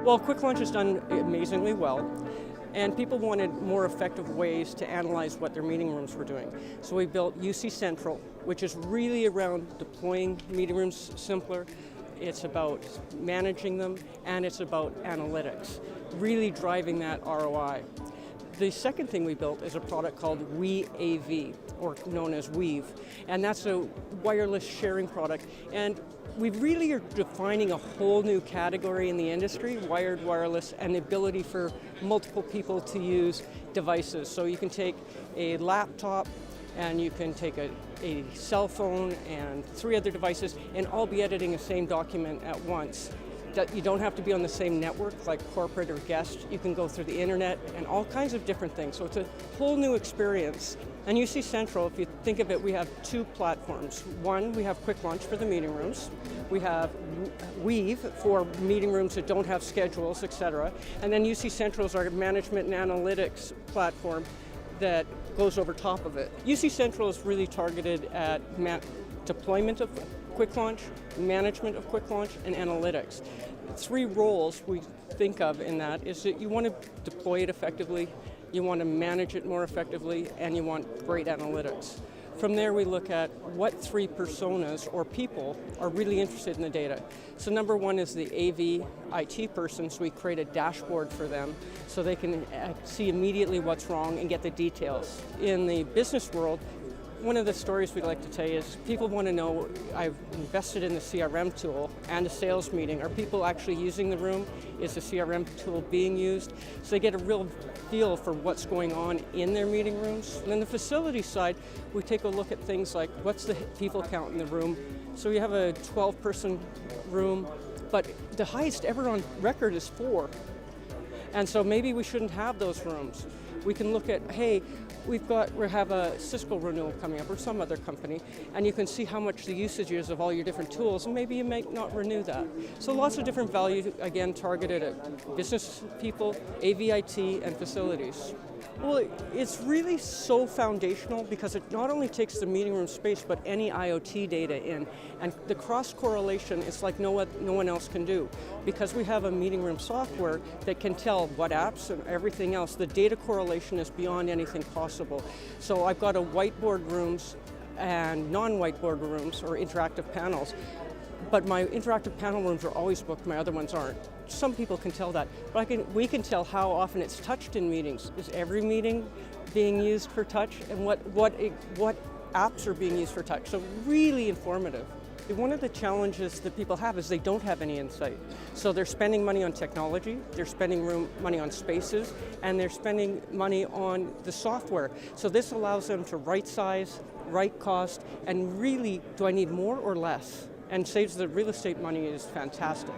Well, Quick Launch has done amazingly well, and people wanted more effective ways to analyze what their meeting rooms were doing. So we built UC Central, which is really around deploying meeting rooms simpler. It's about managing them, and it's about analytics, really driving that ROI. The second thing we built is a product called WeAV, or known as Weave, and that's a wireless sharing product. And we really are defining a whole new category in the industry, wired, wireless, and the ability for multiple people to use devices. So you can take a laptop, and you can take a cell phone and 3 other devices and all be editing the same document at once. You don't have to be on the same network like corporate or guest. You can go through the internet and all kinds of different things. So it's a whole new experience. And UC Central, if you think of it, we have 2 platforms. One, we have Quick Launch for the meeting rooms. We have Weave for meeting rooms that don't have schedules, etc. And then UC Central is our management and analytics platform that goes over top of it. UC Central is really targeted at deployment of Quick Launch, management of Quick Launch, and analytics. 3 roles we think of in that is that you want to deploy it effectively, you want to manage it more effectively, and you want great analytics. From there we look at what 3 personas or people are really interested in the data. So number 1 is the AV IT person, so we create a dashboard for them so they can see immediately what's wrong and get the details. In the business world, one of the stories we'd like to tell you is people want to know, I've invested in the CRM tool and a sales meeting. Are people actually using the room? Is the CRM tool being used? So they get a real feel for what's going on in their meeting rooms. And on the facility side, we take a look at things like what's the people count in the room. So we have a 12-person room, but the highest ever on record is 4. And so maybe we shouldn't have those rooms. We can look at, hey, we have a Cisco renewal coming up or some other company, and you can see how much the usage is of all your different tools, and maybe you may not renew that. So lots of different value, again, targeted at business people, AV/IT, and facilities. Well, it's really so foundational because it not only takes the meeting room space, but any IoT data in. And the cross-correlation is like no one else can do. Because we have a meeting room software that can tell what apps and everything else, the data correlation is beyond anything possible. So I've got a whiteboard rooms and non-whiteboard rooms, or interactive panels. But my interactive panel rooms are always booked, my other ones aren't. Some people can tell that, but we can tell how often it's touched in meetings. Is every meeting being used for touch, and what apps are being used for touch? So really informative. One of the challenges that people have is they don't have any insight. So they're spending money on technology, they're spending money on spaces, and they're spending money on the software. So this allows them to right size, right cost, and really, do I need more or less? And saves the real estate money is fantastic.